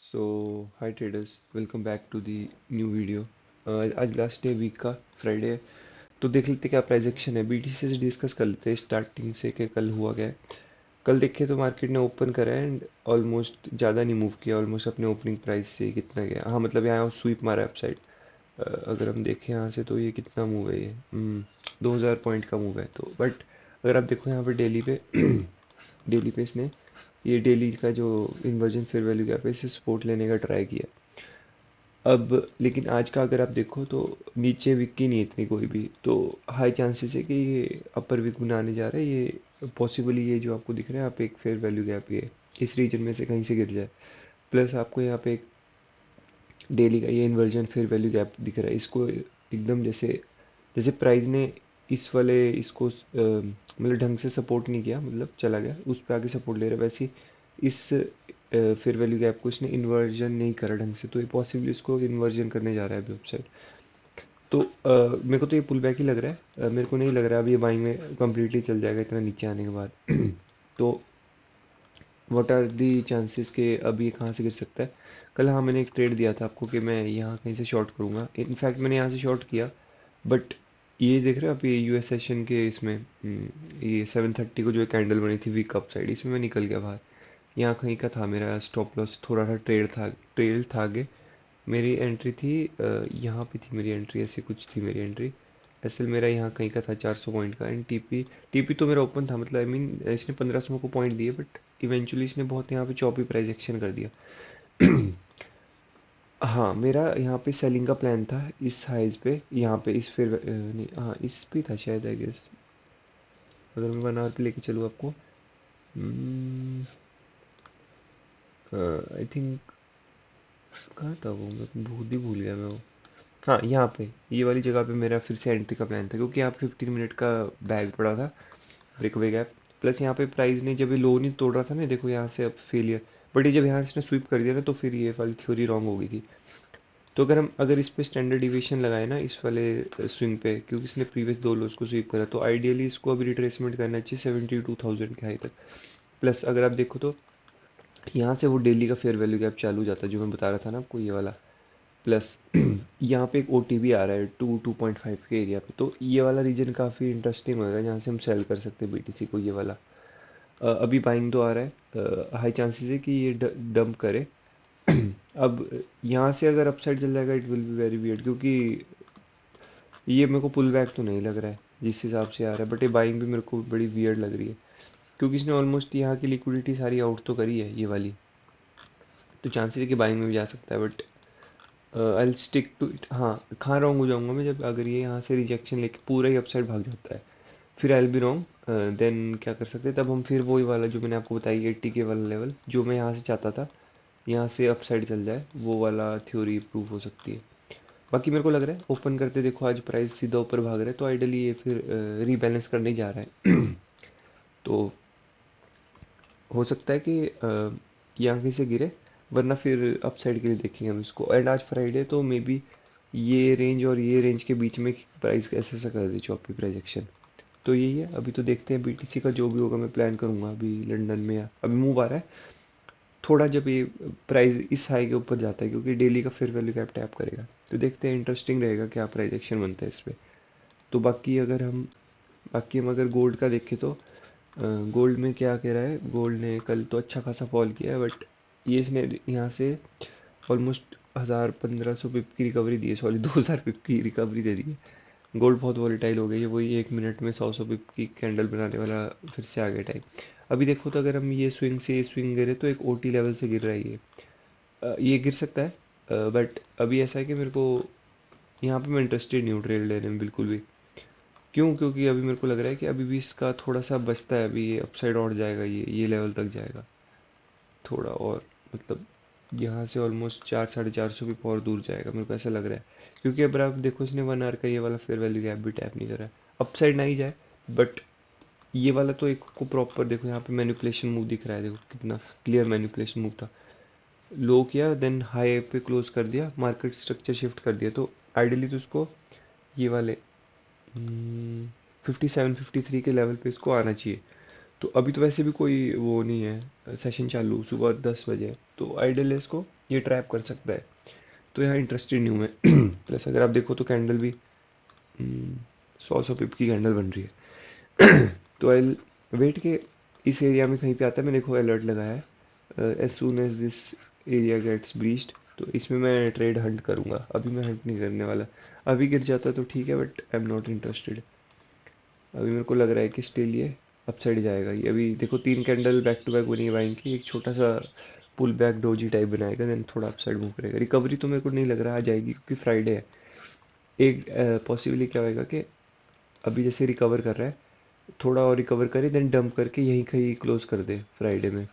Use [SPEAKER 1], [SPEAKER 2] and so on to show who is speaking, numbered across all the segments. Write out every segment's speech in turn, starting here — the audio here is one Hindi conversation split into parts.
[SPEAKER 1] So hi traders, welcome back to the new video. आज लास्ट डे वीक का फ्राइडे है। तो देख लेते क्या प्राइस एक्शन है। बीटीसी से डिस्कस कर लेते हैं स्टार्टिंग से कि कल हुआ क्या है। कल देखे तो मार्केट ने ओपन करा है एंड ऑलमोस्ट ज़्यादा नहीं मूव किया, ऑलमोस्ट अपने ओपनिंग प्राइस से कितना गया। हाँ मतलब यहाँ स्वीप मारा है अपसाइड। अगर हम देखें यहाँ से तो ये कितना मूव है, ये 2000 पॉइंट का मूव है। तो बट अगर आप देखो यहाँ पे डेली पे डेली पे इसने ये डेली का जो इन्वर्जन फेयर वैल्यू गैप है इसे सपोर्ट लेने का ट्राई किया। अब लेकिन आज का अगर आप देखो तो नीचे विक की नहीं इतनी कोई भी, तो हाई चांसेस है कि ये अपर विक बनाने जा रहा है। ये पॉसिबली ये जो आपको दिख रहा है, आप एक फेयर वैल्यू गैप ये इस रीजन में से कहीं से गिर जाए। प्लस आपको यहाँ पे एक डेली का ये इन्वर्जन फेयर वैल्यू गैप दिख रहा है। इसको एकदम जैसे जैसे प्राइस ने इस वाले इसको मतलब ढंग से सपोर्ट नहीं किया, मतलब चला गया उस पे आगे सपोर्ट ले रहा है, वैसे ही इस फेयर वैल्यू गैप को इसने इन्वर्जन नहीं करा ढंग से, तो ये पॉसिबली इसको इन्वर्जन करने जा रहा है अभी अपसाइड। तो मेरे को तो ये पुल बैक ही लग रहा है। मेरे को नहीं लग रहा है अभी ये बाइंग में कम्प्लीटली चल जाएगा इतना नीचे आने के बाद। तो व्हाट आर दी चांसेस के अभी ये कहाँ से गिर सकता है। कल हाँ मैंने एक ट्रेड दिया था आपको कि मैं यहाँ कहीं से शॉर्ट करूँगा, इनफैक्ट मैंने यहाँ से शॉर्ट किया। बट ये देख रहे हो आप, ये यूएस सेशन के इसमें ये 7:30 को जो कैंडल बनी थी वीक अप साइड, इसमें मैं निकल गया बाहर। यहाँ कहीं का था मेरा स्टॉप लॉस, थोड़ा सा ट्रेल था आगे। मेरी एंट्री थी यहाँ पे थी मेरी एंट्री, ऐसे कुछ थी मेरी एंट्री। एसएल मेरा यहाँ कहीं का था 400 पॉइंट का। एंड टीपी टीपी तो मेरा ओपन था, मतलब आई मीन इसने 1500 को पॉइंट दिए, बट इवेंचुअली इसने बहुत यहाँ पे चॉपी प्राइस एक्शन कर दिया। हाँ मेरा यहाँ पे सेलिंग का प्लान था इस हाइज पे, यहाँ पे इस फिर नहीं हाँ इस पे था शायद आई गेस। अगर मैं 1 आवर पे लेके चलूँ आपको, आई थिंक कहाँ था वो, मैं भूल ही भूल गया मैं वो। हाँ यहाँ पे ये वाली जगह पे मेरा फिर से एंट्री का प्लान था, क्योंकि यहाँ पे 15 मिनट का बैग पड़ा था ब्रेकअवे गैप। प्लस यहाँ पे प्राइस ने जब ये लो नहीं तोड़ रहा था ना, देखो यहाँ से अब फेलियर। बट ये जब यहाँ से इसने स्वीप कर दिया ना, तो फिर ये वाली थ्योरी रॉन्ग हो गई थी। तो अगर इस पे स्टैंडर्ड डिविएशन लगाए ना इस वाले स्विंग पे, क्योंकि इसने प्रीवियस दो लोज को स्वीप करा, तो आइडियली इसको अभी रिट्रेसमेंट करना चाहिए 72,000 के हाई तक। प्लस अगर आप देखो तो यहाँ से वो डेली का फेयर वैल्यू गैप चालू हो जाता है जो मैं बता रहा था ना आपको, ये वाला। प्लस यहाँ पे एक ओ टी भी आ रहा है 2.5 के एरिया पे, तो ये वाला रीजन काफ़ी इंटरेस्टिंग होगा जहाँ से हम सेल कर सकते हैं बीटीसी को, ये वाला। अभी बाइंग तो आ रहा है, हाई चांसेस है कि ये डंप करे। अब यहाँ से अगर अपसाइड चल जाएगा it will be very weird, क्योंकि ये मेरे को पुल बैक तो नहीं लग रहा है जिस हिसाब से आ रहा है, बट ये बाइंग भी मेरे को बड़ी वियर्ड लग रही है, क्योंकि इसने ऑलमोस्ट यहाँ की लिक्विडिटी सारी आउट तो करी है ये वाली। तो चांसेस है कि बाइंग में भी जा सकता है, but I stick to it. हाँ कहाँ रॉन्ग हो जाऊंगा मैं, जब अगर ये यहाँ से रिजेक्शन लेके पूरा ही अपसाइड भाग जाता है, फिर आई बी रॉन्ग। देन क्या कर सकते हैं, तब हम फिर वही वाला जो मैंने आपको बताई 80 के वाला लेवल जो मैं यहाँ से चाहता था, यहाँ से अपसाइड चल जाए, वो वाला थ्योरी प्रूव हो सकती है। बाकी मेरे को लग रहा है ओपन करते देखो आज प्राइस सीधा ऊपर भाग रहा है, तो आइडली ये फिर रीबैलेंस करने जा रहा है। तो हो सकता है कि यहाँ कहीं से गिरे, वरना फिर अपसाइड के लिए देखेंगे हम इसको। एंड आज फ्राइडे तो मे बी ये रेंज और ये रेंज के बीच में प्राइस कैसे सा कर दे चॉपी प्राइजेक्शन। तो यही है, अभी तो देखते हैं बीटीसी का जो भी होगा, मैं प्लान करूंगा अभी लंदन में। या अभी मूव आ रहा है थोड़ा, जब ये प्राइस इस हाई के ऊपर जाता है, क्योंकि डेली का फेयर वैल्यू कैप टैप करेगा, तो देखते हैं इंटरेस्टिंग रहेगा क्या प्राइस एक्शन बनता है इस पे। तो बाकी हम अगर गोल्ड का देखें तो गोल्ड में क्या कह रहा है, गोल्ड ने कल तो अच्छा खासा फॉल किया है, बट ये इसने यहाँ से ऑलमोस्ट 1500 पिप की रिकवरी दी है, सॉरी 2000 पिप की रिकवरी दे दी है। गोल्ड बहुत वॉलेटाइल हो गई है, वही 1 मिनट में 100 पिप की कैंडल बनाने वाला फिर से आ गया टाइम। अभी देखो तो अगर हम ये स्विंग से ये स्विंग गिरे तो एक ओटी लेवल से गिर रहा है ये। ये गिर सकता है, बट अभी ऐसा है कि मेरे को यहाँ पे मैं इंटरेस्टेड नहीं हूँ ट्रेड लेने में बिल्कुल भी। क्यों, क्योंकि अभी मेरे को लग रहा है कि अभी भी इसका थोड़ा सा बचता है, अभी ये अपसाइड और जाएगा, ये लेवल तक जाएगा थोड़ा और, मतलब यहाँ से ऑलमोस्ट 400-450 भी और दूर जाएगा, मेरे को ऐसा लग रहा है। क्योंकि अब आप देखो इसने 1 आवर का ये वाला फेयर वैल्यू गैप भी टैप नहीं करा है, अपसाइड ना ही जाए। बट ये वाला तो एक को प्रॉपर देखो, यहाँ पे मैनिपुलेशन मूव दिख रहा है, देखो कितना क्लियर मैनिपुलेशन मूव था। लो किया देन हाई पे क्लोज कर दिया, मार्केट स्ट्रक्चर शिफ्ट कर दिया, तो आइडियली तो उसको ये वाले 57-53 के लेवल पे इसको आना चाहिए। तो अभी तो वैसे भी कोई वो नहीं है, सेशन चालू सुबह 10 बजे है। तो आइडियल है इसको, ये ट्रैप कर सकता है। तो यहाँ इंटरेस्टेड नहीं हूँ मैं। प्लस अगर आप देखो तो कैंडल भी 100 पिप की कैंडल बन रही है। तो आई वेट के इस एरिया में कहीं पे आता है, मैंने देखो अलर्ट लगाया है, as soon as this area gets breached, तो इसमें मैं ट्रेड हंट करूंगा। अभी मैं हंट नहीं करने वाला। अभी गिर जाता तो ठीक है, but I am not interested. अभी मेरे को लग रहा है कि स्टिल ये अपसाइड जाएगा। ये अभी देखो 3 कैंडल बैक टू बैक बनी है बाइंग की, एक छोटा सा पुल बैक डोजी टाइप बनाएगा, देन थोड़ा अपसाइड मूव करेगा। रिकवरी तो मेरे को नहीं लग रहा आ जाएगी, क्योंकि फ्राइडे है। एक पॉसिबली क्या होएगा कि अभी जैसे रिकवर कर रहा है, थोड़ा और रिकवर करे, देन डंप करके यहीं कहीं क्लोज कर दे फ्राइडे में।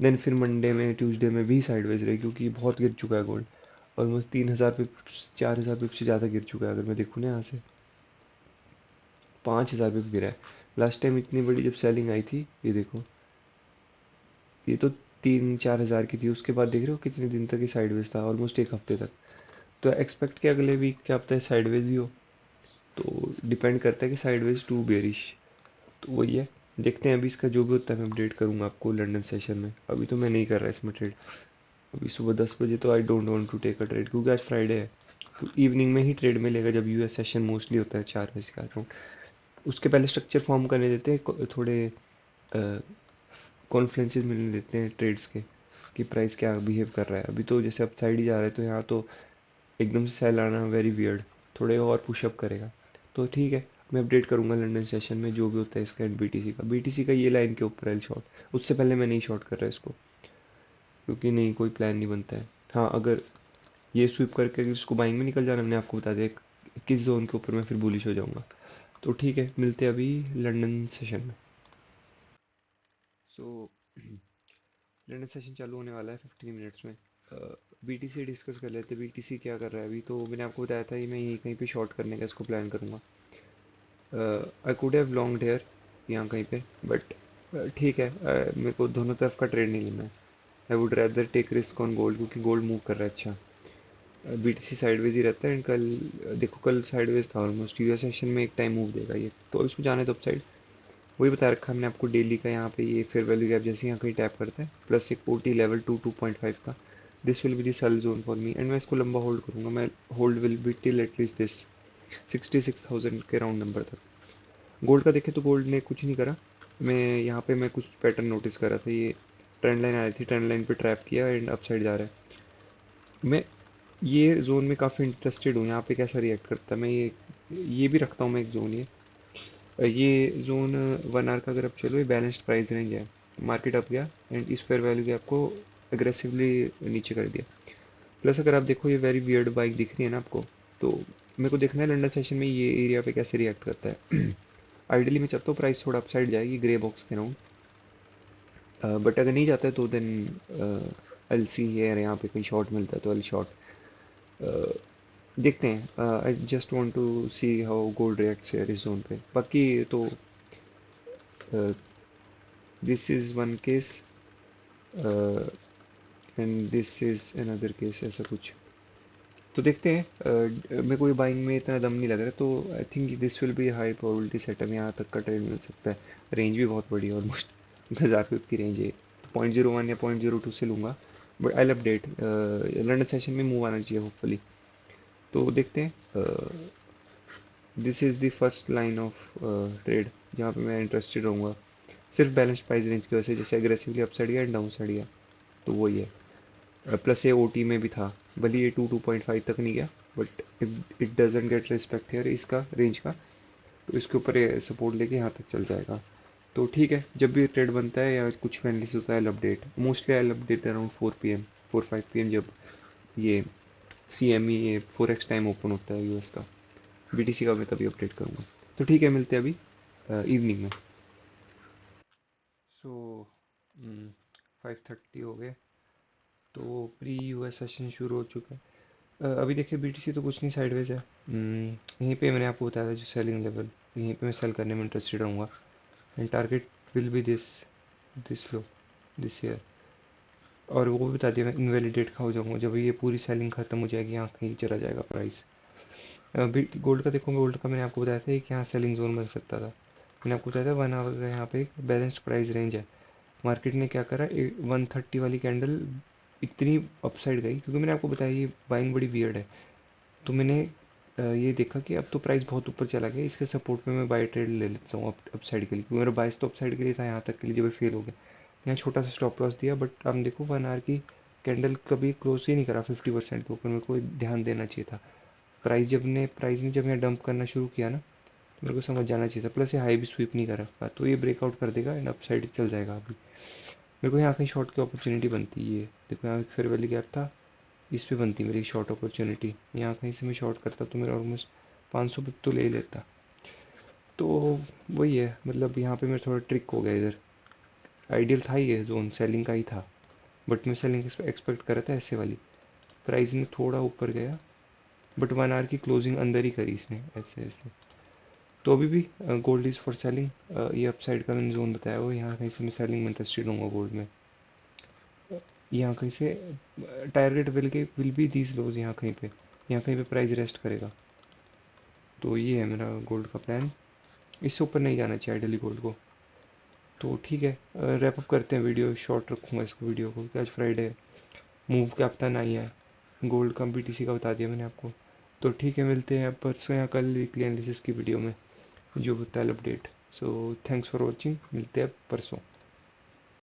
[SPEAKER 1] देन फिर मंडे में ट्यूसडे में भी साइडवेज रहे, क्योंकि बहुत गिर चुका है गोल्ड। ऑलमोस्ट 3,000 पिप्स 4,000 पिप्स से ज़्यादा गिर चुका है, अगर मैं देखूँ ना यहाँ से 5,000 पिप गिरा है। लास्ट टाइम इतनी बड़ी जब सेलिंग आई थी, ये देखो, ये तो 3-4 हज़ार की थी। उसके बाद देख रहे हो कितने दिन तक ये साइडवेज था, ऑलमोस्ट एक हफ्ते तक। तो एक्सपेक्ट किया अगले वीक क्या हफ्ता है साइडवेज ही हो। तो डिपेंड करता है कि साइडवेज टू बेरिश। तो वही है, देखते हैं। अभी इसका जो भी होता है मैं अपडेट करूंगा आपको लंदन सेशन में। अभी तो मैं नहीं कर रहा इसमें ट्रेड। अभी सुबह 10 बजे तो I don't want to take a trade, क्योंकि आज फ्राइडे है। तो इवनिंग में ही ट्रेड मिलेगा, जब यूएस सेशन मोस्टली होता है 4 बजे का अराउंड। उसके पहले स्ट्रक्चर फॉर्म करने देते हैं, थोड़े कॉन्फ्लुएंसेस मिलने देते हैं ट्रेड्स के, कि प्राइस क्या बिहेव कर रहा है। अभी तो जैसे अपसाइड ही जा रहा है, तो यहाँ तो एकदम से सेल आना वेरी वियर्ड, थोड़े और पुशअप करेगा। तो ठीक है, मैं अपडेट करूंगा लंदन सेशन में जो भी होता है इसका। एंड बीटीसी का ये लाइन के ऊपर है शॉर्ट। उससे पहले मैं नहीं शॉर्ट कर रहा इसको, क्योंकि नहीं, कोई प्लान नहीं बनता है। हाँ, अगर ये स्विप करके अगर इसको बाइंग में निकल जाना, मैंने आपको बता दिया किस जोन के ऊपर मैं फिर बुलिश हो जाऊंगा। तो ठीक है, मिलते हैं अभी लंदन सेशन में। सो लंदन सेशन चालू होने वाला है 15 मिनट्स में। बीटीसी डिस्कस कर लेते हैं, बीटीसी क्या कर रहा है अभी। तो मैंने आपको बताया था कि मैं यहीं कहीं पे शॉर्ट करने का इसको प्लान करूंगा। I could have long here यहाँ कहीं पे, बट ठीक है। मेरे को दोनों तरफ का ट्रेड नहीं लेना है। I would rather take risk on gold, क्योंकि गोल्ड मूव कर रहा है अच्छा। बीटीसी साइडवेज ही रहता है, एंड कल देखो, कल साइडवेज था ऑलमोस्ट। यूएस सेशन में एक टाइम मूव देगा ये, तो इसको जाने तो अपसाइड। वही बता रखा हमने आपको डेली का। यहाँ पे ये फेयर वैल्यू गैप जैसे यहाँ कहीं टैप करता है, प्लस एक ओटी लेवल 2.5 का, this will be the sell zone for me, and मैं इसको लंबा होल्ड करूंगा। मैं hold will be till at least this 66,000 के राउंड नंबर तक। गोल्ड का देखें तो गोल्ड ने कुछ नहीं करा। मैं यहाँ पे मैं कुछ पैटर्न नोटिस कर रहा था। ये ट्रेंड लाइन आ रही थी, ट्रेंड लाइन पे ट्रैप किया एंड अपसाइड जा रहा है। मैं ये जोन में काफ़ी इंटरेस्टेड हूँ, यहाँ पे कैसा रिएक्ट करता है। मैं ये भी रखता हूँ मैं एक जोन। ये जोन 1 आवर का, अगर आप चलो, ये बैलेंस्ड प्राइस रेंज है। मार्केट अप गया एंड इस फेयर वैल्यू गैप को एग्रेसिवली नीचे कर दिया। प्लस अगर आप देखो, ये वेरी वियर्ड बाइक दिख रही है ना आपको। तो मेरे को देखना है लंदन सेशन में ये एरिया पे कैसे रिएक्ट करता है। आइडियली मैं चाहता हूँ प्राइस थोड़ा अपसाइड जाएगी ग्रे बॉक्स के राउंड, बट अगर नहीं जाता है तो देन एल सी है, यहाँ पे कहीं शॉर्ट मिलता है तो एल शॉर्ट। देखते हैं। I just want to see how gold reacts है इस जोन पे। बाकी तो this is one case and this is another case, ऐसा कुछ। तो देखते हैं। मेरे को ये बाइंग में इतना दम नहीं लग रहा, तो I think this will be high probability setup. यहाँ तक का ट्रेड मिल सकता है। रेंज भी बहुत बड़ी है, ऑलमोस्ट 1,000 की रेंज है। 0.01 या 0.02 से लूँगा, but I update. London session में मूव आना चाहिए होपफुली। तो देखते हैं। This is the first line of trade जहाँ पे मैं इंटरेस्टेड रहूँगा, सिर्फ बैलेंस प्राइस रेंज की वजह से। जैसे एग्रेसिवली अपसाइड गया एंड डाउन साइड गया, तो वही है। प्लस ये ओटी में भी था, भले ये 2.5 तक नहीं गया, but it doesn't get respect here इसका रेंज का। तो इसके ऊपर ये सपोर्ट लेके यहाँ तक चल जाएगा। तो ठीक है, जब भी ट्रेड बनता है या कुछ एनालिसिस होता है, I update. Mostly I update around 4 PM, 4-5 PM, जब ये CME, ये 4x टाइम ओपन होता है यूएस का। बीटीसी का मैं तभी अपडेट करूँगा। तो ठीक है, मिलते हैं अभी इवनिंग में। सो 5:30 हो गए, तो प्री यूएस सेशन शुरू हो चुका है। अभी देखिए बीटीसी तो कुछ नहीं, साइडवेज है। यहीं पे मैंने आपको बताया था जो सेलिंग लेवल, यहीं पे मैं सेल करने में इंटरेस्टेड रहूँगा। And target will be this this low this year. और वो भी बता दिया, मैं इनवैलिडेट खा हो जाऊँगा जब ये पूरी सेलिंग खत्म हो जाएगी, यहाँ कहीं चला जाएगा प्राइस। अभी गोल्ड का देखो, गोल्ड का मैंने आपको बताया था कि यहाँ सेलिंग जोन बन सकता था। मैंने आपको बताया था 1 आवर का यहाँ पे एक बैलेंस्ड प्राइस रेंज है। मार्केट ने क्या करा, 130 वाली कैंडल इतनी अपसाइड गई, क्योंकि मैंने आपको बताया ये बाइंग बड़ी वियर्ड है। तो मैंने ये देखा कि अब तो प्राइस बहुत ऊपर चला गया, इसके सपोर्ट में मैं बाय ट्रेड ले लेता हूँ अपसाइड के लिए, क्योंकि मेरा बाइस तो अपसाइड के लिए था यहाँ तक के लिए, जब ये फेल हो गया। यहाँ छोटा सा स्टॉप लॉस दिया, बट हम देखो 1 आवर की कैंडल कभी क्लोज ही नहीं करा 50% के ऊपर, मेरे को ध्यान देना चाहिए था। प्राइस ने जब यहाँ डंप करना शुरू किया ना, तो मेरे को समझ जाना चाहिए था। प्लस ये हाई भी स्वीप नहीं कर रखा, तो ये ब्रेकआउट कर देगा एंड अपसाइड चल जाएगा अभी। मेरे को यहाँ कहीं शॉर्ट की अपॉर्चुनिटी बनती है, ये देखो यहाँ फेयर वैली गैप था, इस पे बनती मेरी शॉर्ट अपॉर्चुनिटी। यहाँ कहीं से मैं शॉर्ट करता तो मेरा ऑलमोस्ट 500 पिप तो ले ही लेता। तो वही है, मतलब यहाँ पे मेरा थोड़ा ट्रिक हो गया इधर। आइडियल था ये जोन, सेलिंग का ही था, बट मैं सेलिंग एक्सपेक्ट कर रहा था ऐसे वाली। प्राइस ने थोड़ा ऊपर गया, बट 1 आवर की क्लोजिंग अंदर ही करी इसने, ऐसे ऐसे। तो अभी भी गोल्ड इज़ फॉर सेलिंग। ये अपसाइड का मैंने जोन बताया वो, यहाँ कहीं से मैं सेलिंग में इंटरेस्टेड हूँ गोल्ड में। यहाँ कहीं से टारगेट विल बी दीज लोज, यहाँ कहीं पे, यहाँ कहीं पे प्राइस रेस्ट करेगा। तो ये है मेरा गोल्ड का प्लान, इससे ऊपर नहीं जाना चाहिए आइडली गोल्ड को। तो ठीक है, रैप अप करते हैं, वीडियो शॉर्ट रखूँगा इसको, वीडियो को, कि आज फ्राइडे है, मूव क्या पता नहीं है। गोल्ड का BTC का बता दिया मैंने आपको। तो ठीक है, मिलते हैं परसों या कल वीकली एनालिसिस की वीडियो में, जो बताया update. So thanks for watching, मिलते हैं परसों।